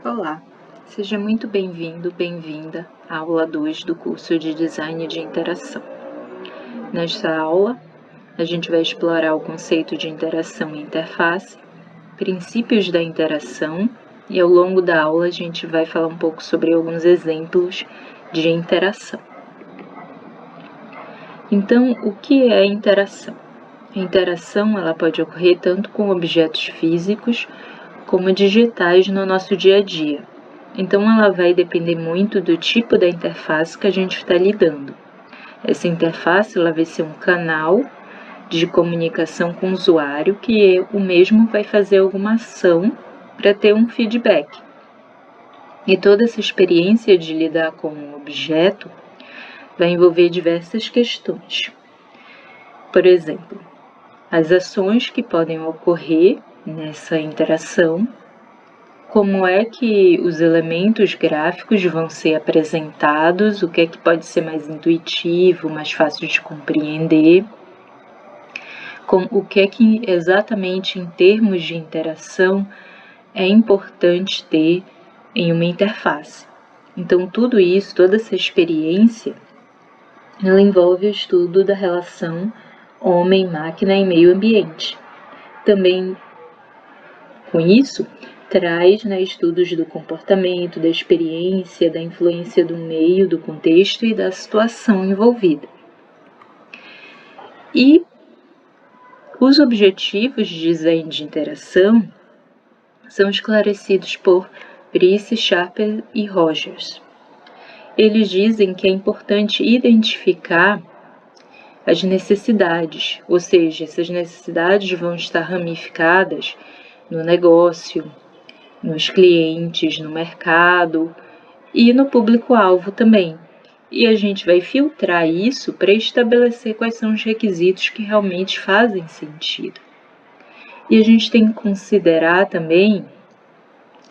Olá, seja muito bem-vindo, bem-vinda à aula 2 do curso de Design de Interação. Nesta aula, a gente vai explorar o conceito de interação e interface, princípios da interação e ao longo da aula a gente vai falar um pouco sobre alguns exemplos de interação. Então, o que é interação? A interação ela pode ocorrer tanto com objetos físicos como digitais no nosso dia a dia. Então, ela vai depender muito do tipo da interface que a gente está lidando. Essa interface ela vai ser um canal de comunicação com o usuário que o mesmo vai fazer alguma ação para ter um feedback. E toda essa experiência de lidar com um objeto vai envolver diversas questões. Por exemplo, as ações que podem ocorrer nessa interação, como é que os elementos gráficos vão ser apresentados, o que é que pode ser mais intuitivo, mais fácil de compreender, o que é que exatamente em termos de interação é importante ter em uma interface. Então, tudo isso, toda essa experiência, ela envolve o estudo da relação homem-máquina e meio ambiente. Também, com isso, traz estudos do comportamento, da experiência, da influência do meio, do contexto e da situação envolvida. E os objetivos de design de interação são esclarecidos por Brice, Sharper e Rogers. Eles dizem que é importante identificar as necessidades, ou seja, essas necessidades vão estar ramificadas no negócio, nos clientes, no mercado e no público-alvo também. E a gente vai filtrar isso para estabelecer quais são os requisitos que realmente fazem sentido. E a gente tem que considerar também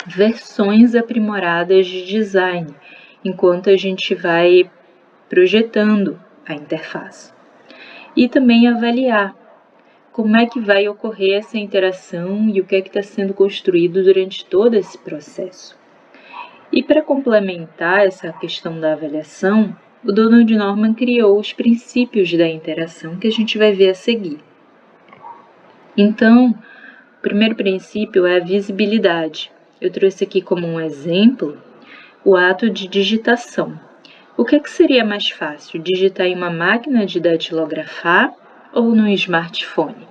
versões aprimoradas de design, enquanto a gente vai projetando a interface. E também avaliar como é que vai ocorrer essa interação e o que é que está sendo construído durante todo esse processo. E para complementar essa questão da avaliação, o Donald Norman criou os princípios da interação que a gente vai ver a seguir. Então, o primeiro princípio é a visibilidade. Eu trouxe aqui como um exemplo o ato de digitação. O que é que seria mais fácil, digitar em uma máquina de datilografar ou no smartphone?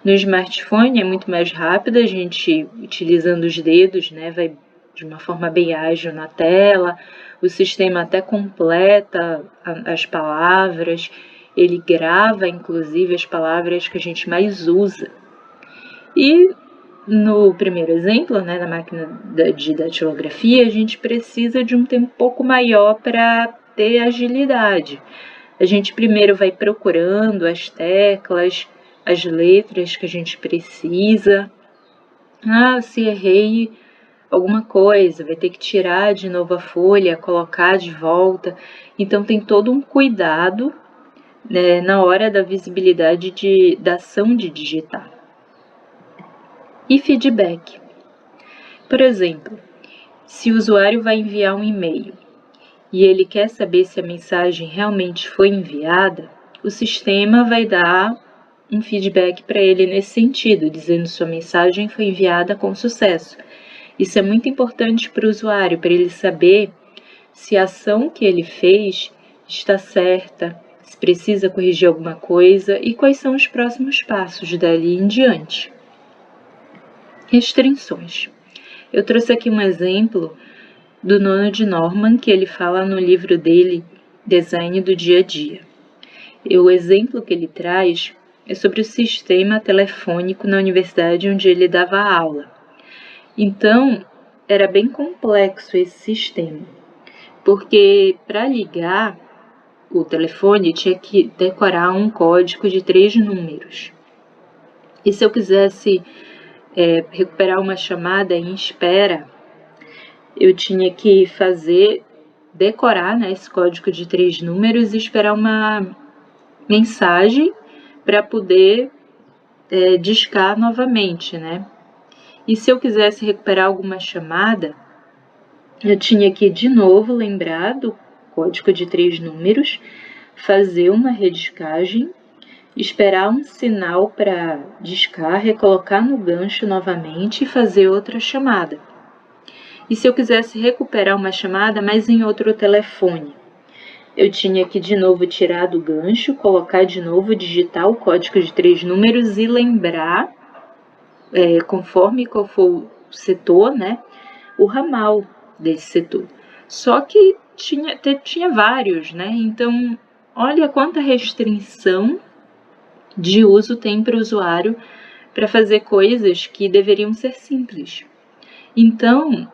No smartphone é muito mais rápido, a gente utilizando os dedos, vai de uma forma bem ágil na tela, o sistema até completa as palavras, ele grava inclusive as palavras que a gente mais usa. E no primeiro exemplo, na máquina de datilografia, a gente precisa de um tempo um pouco maior para ter agilidade. A gente primeiro vai procurando as teclas, as letras que a gente precisa. Se errei alguma coisa, vai ter que tirar de novo a folha, colocar de volta. Então tem todo um cuidado na hora da visibilidade da ação de digitar. E feedback. Por exemplo, se o usuário vai enviar um e-mail e ele quer saber se a mensagem realmente foi enviada, o sistema vai dar um feedback para ele nesse sentido, dizendo se sua mensagem foi enviada com sucesso. Isso é muito importante para o usuário, para ele saber se a ação que ele fez está certa, se precisa corrigir alguma coisa e quais são os próximos passos dali em diante. Restrições. Eu trouxe aqui um exemplo do Donald Norman, que ele fala no livro dele, Design do Dia a Dia. E o exemplo que ele traz é sobre o sistema telefônico na universidade onde ele dava aula. Então, era bem complexo esse sistema, porque para ligar o telefone tinha que decorar um código de 3 números. E se eu quisesse recuperar uma chamada em espera, eu tinha que decorar esse código de 3 números e esperar uma mensagem para poder discar novamente, E se eu quisesse recuperar alguma chamada, eu tinha que de novo lembrar do código de 3 números, fazer uma rediscagem, esperar um sinal para discar, recolocar no gancho novamente e fazer outra chamada. E se eu quisesse recuperar uma chamada, mas em outro telefone, eu tinha que de novo tirar do gancho, colocar de novo, digitar o código de 3 números e lembrar, conforme qual for o setor, né, o ramal desse setor. Só que tinha vários, né? Então, olha quanta restrição de uso tem para o usuário para fazer coisas que deveriam ser simples. Então,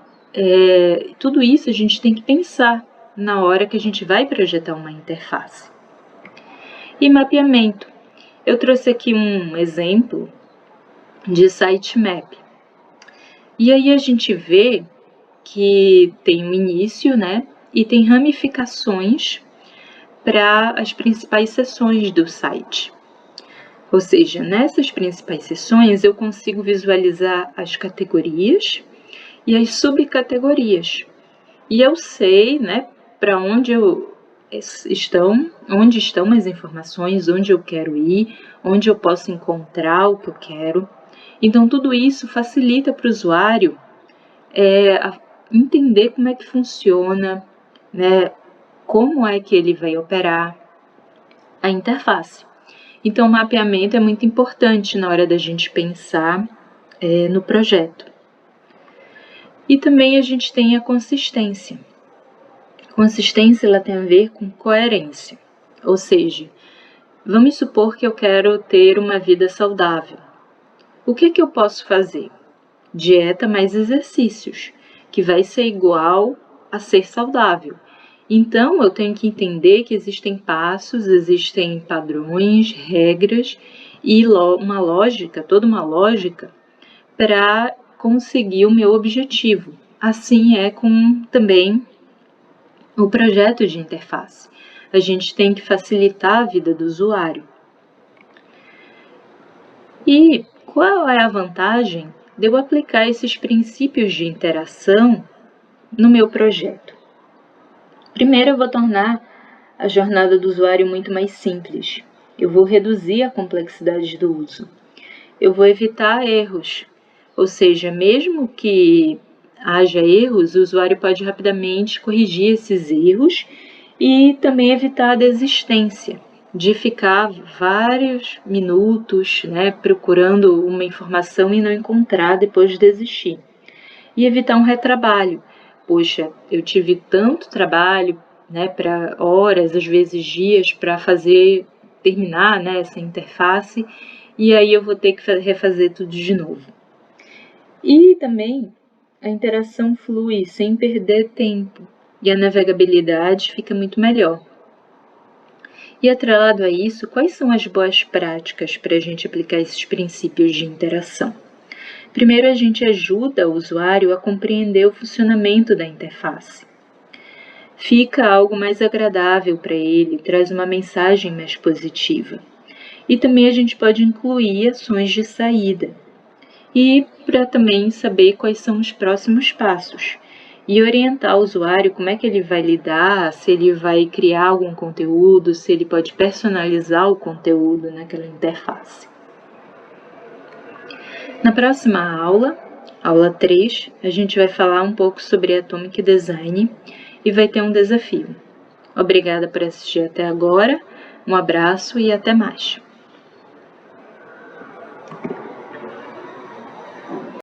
tudo isso a gente tem que pensar na hora que a gente vai projetar uma interface. E mapeamento. Eu trouxe aqui um exemplo de sitemap. E aí a gente vê que tem um início, né? E tem ramificações para as principais seções do site. Ou seja, nessas principais seções eu consigo visualizar as categorias e as subcategorias. E eu sei, né, para onde estão as informações, onde eu quero ir, onde eu posso encontrar o que eu quero. Então, tudo isso facilita para o usuário entender como é que funciona, né, como é que ele vai operar a interface. Então, o mapeamento é muito importante na hora da gente pensar no projeto. E também a gente tem a consistência. Consistência ela tem a ver com coerência, ou seja, vamos supor que eu quero ter uma vida saudável. O que eu posso fazer? Dieta mais exercícios, que vai ser igual a ser saudável. Então, eu tenho que entender que existem passos, existem padrões, regras e uma lógica, toda uma lógica para conseguir o meu objetivo. Assim é com também o projeto de interface. A gente tem que facilitar a vida do usuário. E qual é a vantagem de eu aplicar esses princípios de interação no meu projeto? Primeiro, eu vou tornar a jornada do usuário muito mais simples. Eu vou reduzir a complexidade do uso. Eu vou evitar erros, ou seja, mesmo que haja erros, o usuário pode rapidamente corrigir esses erros e também evitar a desistência, de ficar vários minutos, né, procurando uma informação e não encontrar depois de desistir. E evitar um retrabalho. Poxa, eu tive tanto trabalho, né, para horas, às vezes dias, para terminar, né, essa interface, e aí eu vou ter que refazer tudo de novo. E também a interação flui sem perder tempo e a navegabilidade fica muito melhor. E atrelado a isso, quais são as boas práticas para a gente aplicar esses princípios de interação? Primeiro, a gente ajuda o usuário a compreender o funcionamento da interface. Fica algo mais agradável para ele, traz uma mensagem mais positiva. E também a gente pode incluir ações de saída. E para também saber quais são os próximos passos. E orientar o usuário como é que ele vai lidar, se ele vai criar algum conteúdo, se ele pode personalizar o conteúdo naquela interface. Na próxima aula, aula 3, a gente vai falar um pouco sobre Atomic Design e vai ter um desafio. Obrigada por assistir até agora, um abraço e até mais!